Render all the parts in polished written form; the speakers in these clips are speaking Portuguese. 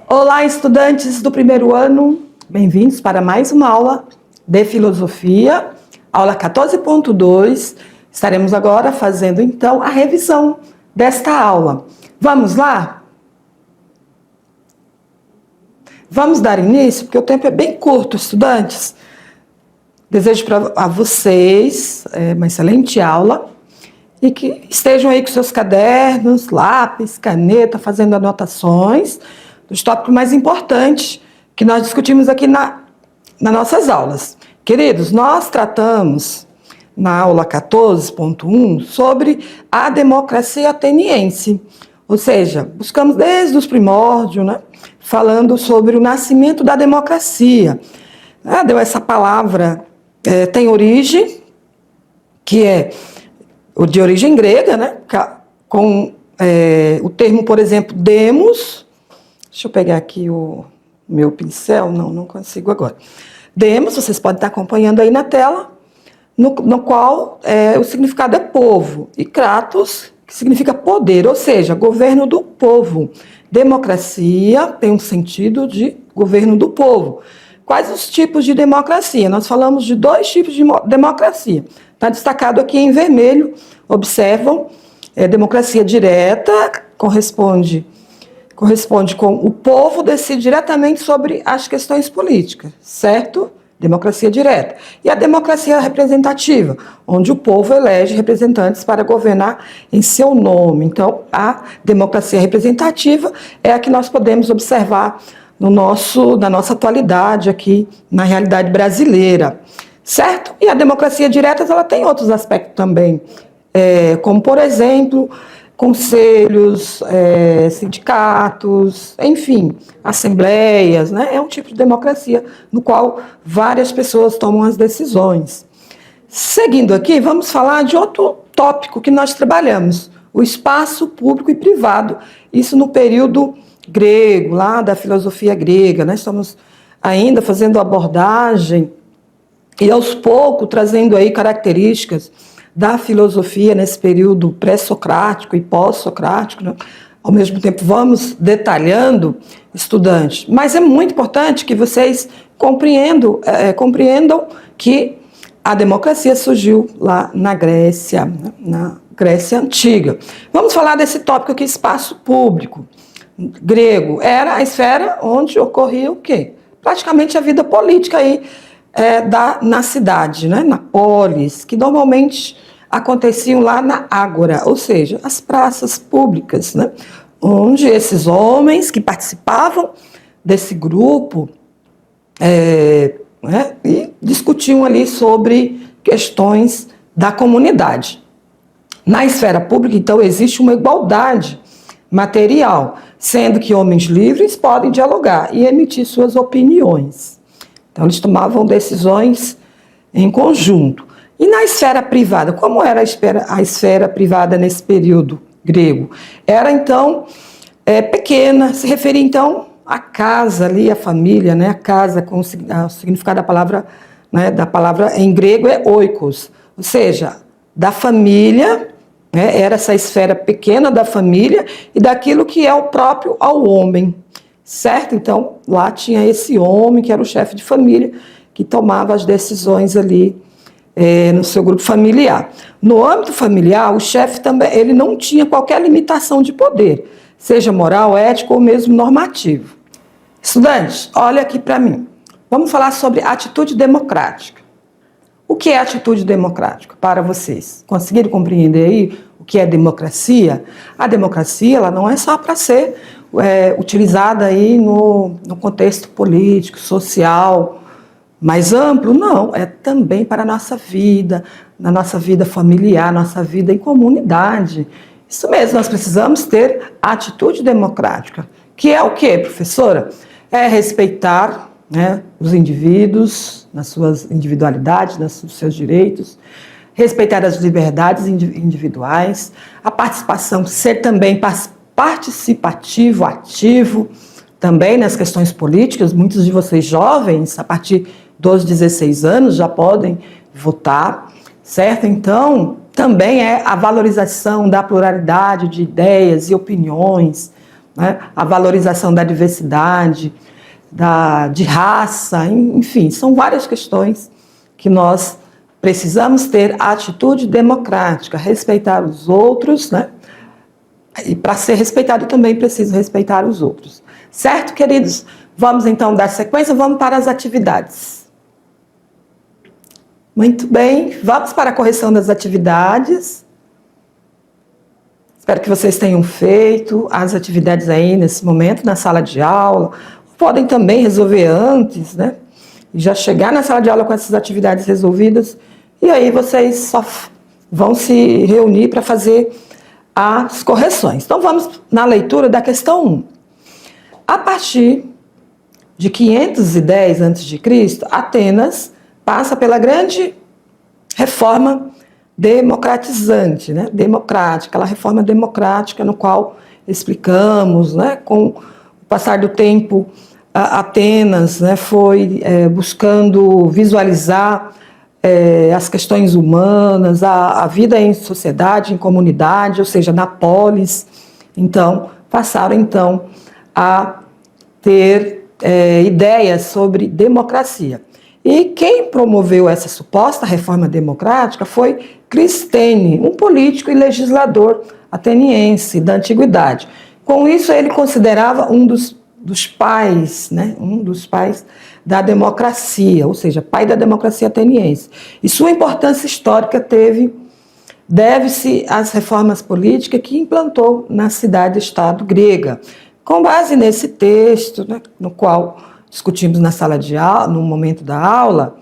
Olá, estudantes do primeiro ano, bem-vindos para mais uma aula de filosofia, aula 14.2. Estaremos agora fazendo então a revisão desta aula. Vamos lá? Vamos dar início, porque o tempo é bem curto, estudantes. Desejo a vocês uma excelente aula e que estejam aí com seus cadernos, lápis, caneta, fazendo anotações dos tópicos mais importantes que nós discutimos aqui nas nossas aulas. Queridos, nós tratamos na aula 14.1 sobre a democracia ateniense, ou seja, buscamos desde os primórdios, né, falando sobre o nascimento da democracia. Deu essa palavra, tem origem, que é de origem grega, né, com o termo, por exemplo, demos. Deixa eu pegar aqui o meu pincel, não consigo agora. Demos, vocês podem estar acompanhando aí na tela, no qual o significado é povo, e kratos, que significa poder, ou seja, governo do povo. Democracia tem um sentido de governo do povo. Quais os tipos de democracia? Nós falamos de dois tipos de democracia. Está destacado aqui em vermelho, observam, democracia direta, corresponde com o povo decide diretamente sobre as questões políticas, certo? Democracia direta. E a democracia representativa, onde o povo elege representantes para governar em seu nome. Então, a democracia representativa é a que nós podemos observar na nossa atualidade aqui, na realidade brasileira, certo? E a democracia direta, ela tem outros aspectos também, como, por exemplo, conselhos, sindicatos, enfim, assembleias, né? É um tipo de democracia no qual várias pessoas tomam as decisões. Seguindo aqui, vamos falar de outro tópico que nós trabalhamos, o espaço público e privado, isso no período grego, lá da filosofia grega, né? Estamos ainda fazendo abordagem e aos poucos trazendo aí características da filosofia nesse período pré-socrático e pós-socrático, né? Ao mesmo tempo vamos detalhando, estudantes, mas é muito importante que vocês compreendam que a democracia surgiu lá na Grécia Antiga. Vamos falar desse tópico aqui, espaço público. Grego era a esfera onde ocorria o quê? Praticamente a vida política aí, na cidade, né? Na polis, que normalmente aconteciam lá na ágora, ou seja, as praças públicas, né? Onde esses homens que participavam desse grupo e discutiam ali sobre questões da comunidade. Na esfera pública, então, existe uma igualdade material, sendo que homens livres podem dialogar e emitir suas opiniões. Então, eles tomavam decisões em conjunto. E na esfera privada, como era a esfera privada nesse período grego? Era, então, pequena, se referia, então, à casa ali, à família, né? A casa, com o significado da palavra em grego é oikos, ou seja, da família, né? Era essa esfera pequena da família e daquilo que é o próprio ao homem. Certo? Então, lá tinha esse homem que era o chefe de família, que tomava as decisões ali no seu grupo familiar. No âmbito familiar, o chefe também ele não tinha qualquer limitação de poder, seja moral, ético ou mesmo normativo. Estudantes, olha aqui para mim. Vamos falar sobre atitude democrática. O que é atitude democrática para vocês? Conseguiram compreender aí o que é democracia? A democracia ela não é só para ser utilizada aí no contexto político, social, mais amplo, não, é também para a nossa vida, na nossa vida familiar, nossa vida em comunidade. Isso mesmo, nós precisamos ter atitude democrática, que é o quê, professora? É respeitar, né, os indivíduos, nas suas individualidades, nos seus direitos, respeitar as liberdades individuais, a participação, ser também participativo, ativo, também nas questões políticas. Muitos de vocês jovens, a partir dos 16 anos, já podem votar, certo? Então, também é a valorização da pluralidade de ideias e opiniões, né? A valorização da diversidade, de raça, enfim, são várias questões que nós precisamos ter atitude democrática, respeitar os outros, né? E para ser respeitado também preciso respeitar os outros. Certo, queridos? Vamos então dar sequência, vamos para as atividades. Muito bem, vamos para a correção das atividades. Espero que vocês tenham feito as atividades aí nesse momento na sala de aula. Podem também resolver antes, né? E já chegar na sala de aula com essas atividades resolvidas. E aí vocês só vão se reunir para fazer as correções. Então vamos na leitura da questão 1. A partir de 510 a.C., Atenas passa pela grande reforma democratizante, né? Democrática, aquela reforma democrática no qual explicamos, né? Com o passar do tempo, Atenas, né, foi buscando visualizar as questões humanas, a vida em sociedade, em comunidade, ou seja, na polis. Então, passaram então a ter ideias sobre democracia. E quem promoveu essa suposta reforma democrática foi Clisténio, um político e legislador ateniense da antiguidade. Com isso, ele considerava um dos pais, né, um dos pais da democracia, ou seja, pai da democracia ateniense. E sua importância histórica deve-se às reformas políticas que implantou na cidade-estado grega. Com base nesse texto, né, no qual discutimos na sala de aula, no momento da aula,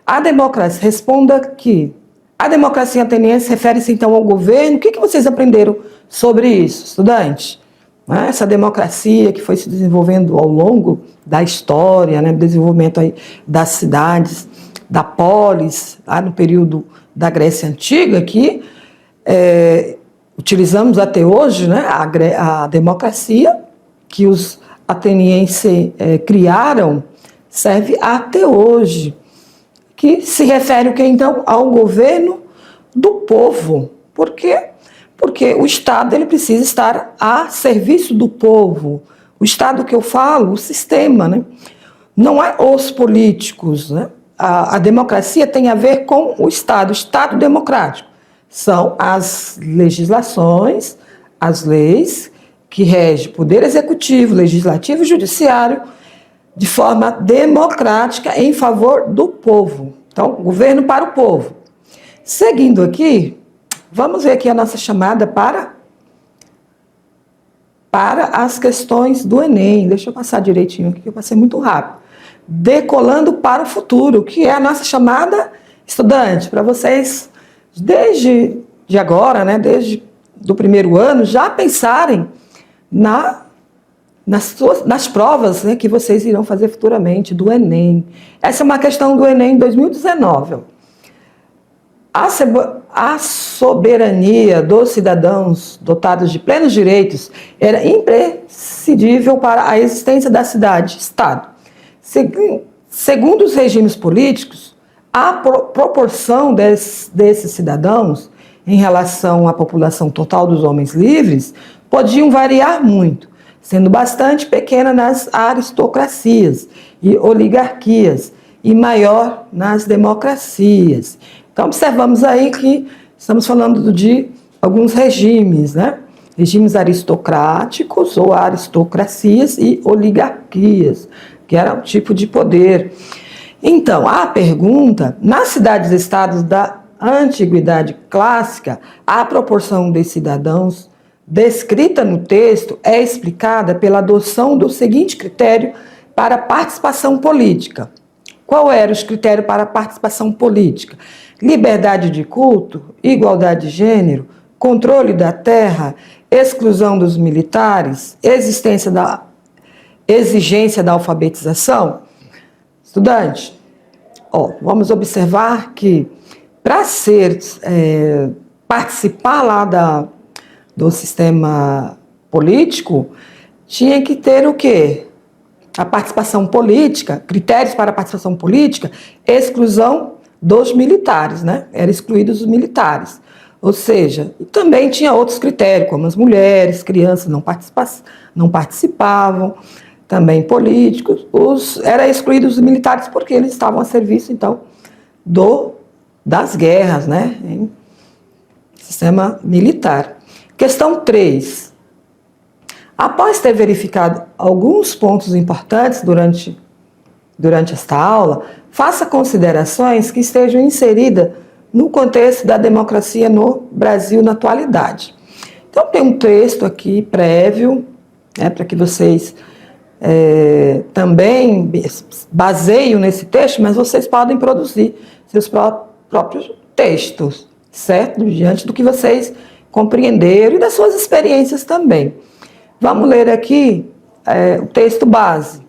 a democracia, responda que a democracia ateniense refere-se então ao governo. O que vocês aprenderam sobre isso, estudantes? Essa democracia que foi se desenvolvendo ao longo da história, né, desenvolvimento aí das cidades, da polis, lá no período da Grécia Antiga, que utilizamos até hoje, né, a democracia que os atenienses criaram, serve até hoje, que se refere o que então ao governo do povo. Por quê? Porque o Estado ele precisa estar a serviço do povo. O Estado que eu falo, o sistema, né? Não é os políticos, né? A democracia tem a ver com o Estado democrático. São as legislações, as leis que regem o poder executivo, legislativo e judiciário de forma democrática em favor do povo. Então, governo para o povo. Seguindo aqui, vamos ver aqui a nossa chamada para as questões do Enem. Deixa eu passar direitinho aqui, que eu passei muito rápido. Decolando para o futuro, que é a nossa chamada, estudante, para vocês, desde agora, né, desde do primeiro ano, já pensarem nas provas, né, que vocês irão fazer futuramente do Enem. Essa é uma questão do Enem 2019. A soberania dos cidadãos dotados de plenos direitos era imprescindível para a existência da cidade-estado. Segundo os regimes políticos, a proporção desses cidadãos em relação à população total dos homens livres podiam variar muito, sendo bastante pequena nas aristocracias e oligarquias e maior nas democracias. Então, observamos aí que estamos falando de alguns regimes, né? Regimes aristocráticos ou aristocracias e oligarquias, que era um tipo de poder. Então, a pergunta, nas cidades-estados da antiguidade clássica, a proporção de cidadãos descrita no texto é explicada pela adoção do seguinte critério para a participação política. Qual era os critérios para a participação política? Liberdade de culto, igualdade de gênero, controle da terra, exclusão dos militares, exigência da alfabetização. Estudante, vamos observar que para participar lá do sistema político, tinha que ter o quê? A participação política, critérios para a participação política, exclusão dos militares, né? Eram excluídos os militares. Ou seja, também tinha outros critérios, como as mulheres, crianças não participavam, também políticos, era excluídos os militares porque eles estavam a serviço, então, das guerras, né, em sistema militar. Questão 3. Após ter verificado alguns pontos importantes durante esta aula, faça considerações que estejam inseridas no contexto da democracia no Brasil na atualidade. Então, tem um texto aqui prévio, né, para que vocês também baseiam nesse texto, mas vocês podem produzir seus próprios textos, certo? Diante do que vocês compreenderam e das suas experiências também. Vamos ler aqui o texto base.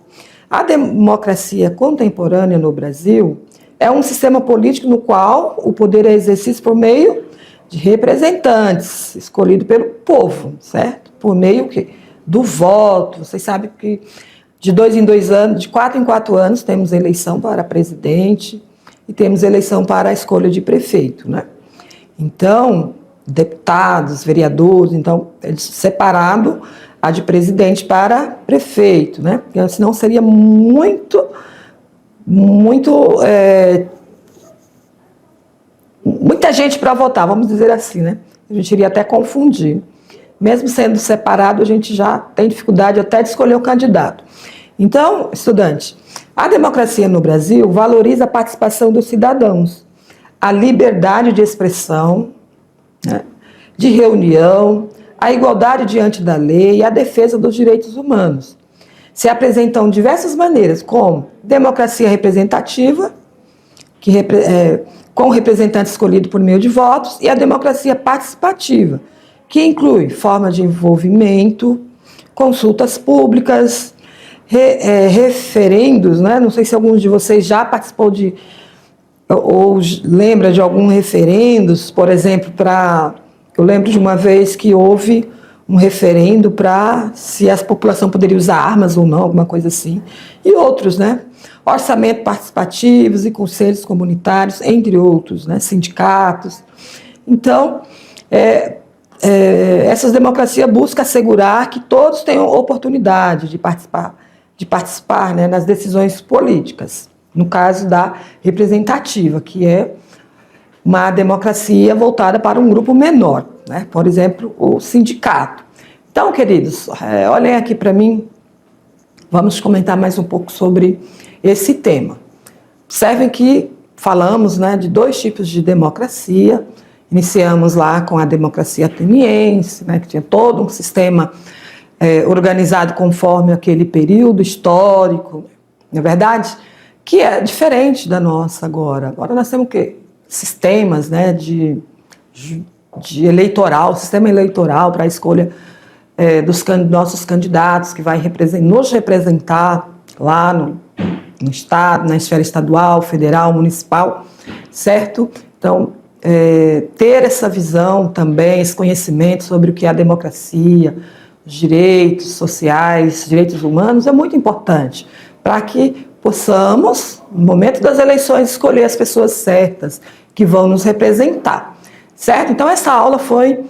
A democracia contemporânea no Brasil é um sistema político no qual o poder é exercido por meio de representantes, escolhido pelo povo, certo? Por meio do voto. Vocês sabem que de 2 em 2 anos, de 4 em 4 anos, temos eleição para presidente e temos eleição para a escolha de prefeito, né? Então, deputados, vereadores, então, separado a de presidente para prefeito, né? Porque senão seria muita gente para votar, vamos dizer assim, né? A gente iria até confundir. Mesmo sendo separado, a gente já tem dificuldade até de escolher o candidato. Então, estudante, a democracia no Brasil valoriza a participação dos cidadãos, a liberdade de expressão, né, de reunião, a igualdade diante da lei e a defesa dos direitos humanos. Se apresentam diversas maneiras, como democracia representativa, com representantes escolhidos por meio de votos, e a democracia participativa, que inclui forma de envolvimento, consultas públicas, referendos, né? Não sei se alguns de vocês já participou ou lembra de algum referendos, por exemplo, eu lembro de uma vez que houve um referendo para se a população poderia usar armas ou não, alguma coisa assim, e outros, né? Orçamento participativos e conselhos comunitários, entre outros, né? Sindicatos. Então, essas democracias buscam assegurar que todos tenham oportunidade de participar, né, nas decisões políticas, no caso da representativa, que é uma democracia voltada para um grupo menor, né? Por exemplo, o sindicato. Então, queridos, olhem aqui para mim, vamos comentar mais um pouco sobre esse tema. Observem que falamos, né, de 2 tipos de democracia. Iniciamos lá com a democracia ateniense, né, que tinha todo um sistema organizado conforme aquele período histórico, não é verdade? Que é diferente da nossa agora. Agora nós temos o quê? Sistemas, né, de eleitoral, sistema eleitoral para a escolha dos nossos candidatos, que vai nos representar lá no Estado, na esfera estadual, federal, municipal, certo? Então, ter essa visão também, esse conhecimento sobre o que é a democracia, os direitos sociais, direitos humanos, é muito importante para que possamos, no momento das eleições, escolher as pessoas certas que vão nos representar, certo? Então, essa aula foi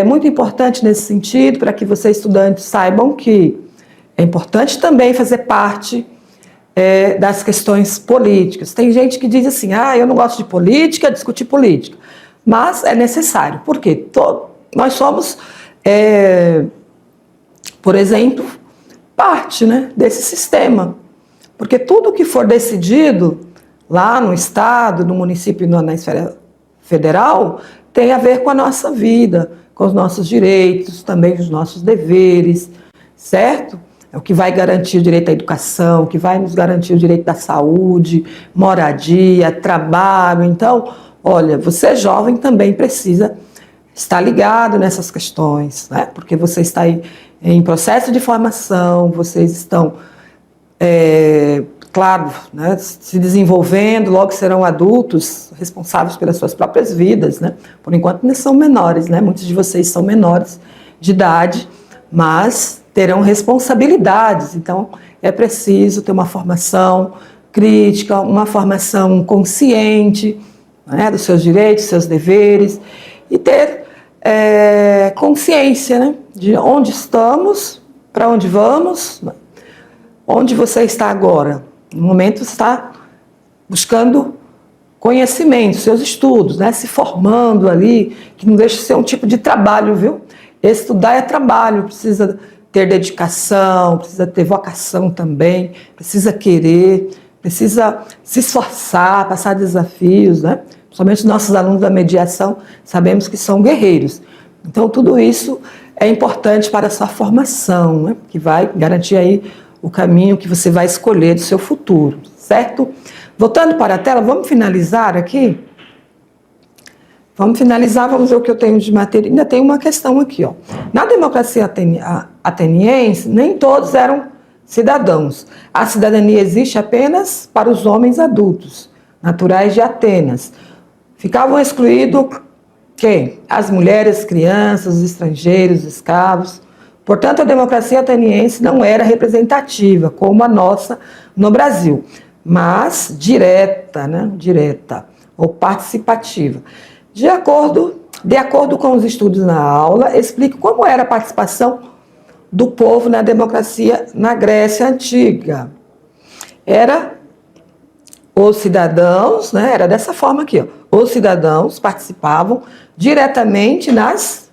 muito importante nesse sentido, para que vocês, estudantes, saibam que é importante também fazer parte das questões políticas. Tem gente que diz assim, eu não gosto de política, discutir política, mas é necessário, porque nós somos, por exemplo, parte, né, desse sistema, porque tudo que for decidido lá no Estado, no município e na esfera federal, tem a ver com a nossa vida, com os nossos direitos, também os nossos deveres, certo? É o que vai garantir o direito à educação, o que vai nos garantir o direito da saúde, moradia, trabalho. Então, olha, você jovem também precisa estar ligado nessas questões, né? Porque você está aí em processo de formação, vocês estão, claro, né, se desenvolvendo, logo serão adultos responsáveis pelas suas próprias vidas, né? Por enquanto ainda são menores, né? Muitos de vocês são menores de idade, mas terão responsabilidades, então é preciso ter uma formação crítica, uma formação consciente, né, dos seus direitos, seus deveres, e ter consciência, né, de onde estamos, para onde vamos, onde você está agora. No momento você está buscando conhecimento, seus estudos, né, se formando ali, que não deixa de ser um tipo de trabalho, viu? Estudar é trabalho, precisa ter dedicação, precisa ter vocação também, precisa querer, precisa se esforçar, passar desafios, né? Principalmente nossos alunos da mediação, sabemos que são guerreiros. Então, tudo isso é importante para a sua formação, né? Que vai garantir aí o caminho que você vai escolher do seu futuro, certo? Voltando para a tela, vamos finalizar aqui? Vamos finalizar, vamos ver o que eu tenho de matéria. Ainda tem uma questão aqui, ó. Na democracia ateniense, nem todos eram cidadãos. A cidadania existe apenas para os homens adultos, naturais de Atenas. Ficavam excluídos quem? As mulheres, crianças, os estrangeiros, os escravos. Portanto, a democracia ateniense não era representativa, como a nossa no Brasil, mas direta, né? Direta ou participativa. De acordo com os estudos na aula, explico como era a participação do povo na democracia na Grécia Antiga. Era os cidadãos, né, era dessa forma aqui, ó, os cidadãos participavam diretamente nas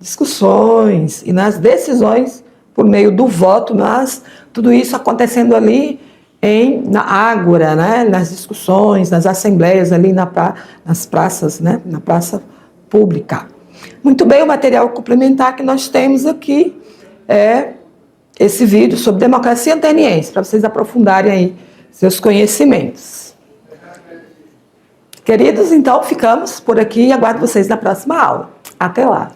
discussões e nas decisões por meio do voto, mas tudo isso acontecendo ali na ágora, né, nas discussões, nas assembleias ali nas praças, né, na praça pública. Muito bem, o material complementar que nós temos aqui é esse vídeo sobre democracia ateniense, para vocês aprofundarem aí seus conhecimentos. Queridos, então ficamos por aqui e aguardo vocês na próxima aula. Até lá!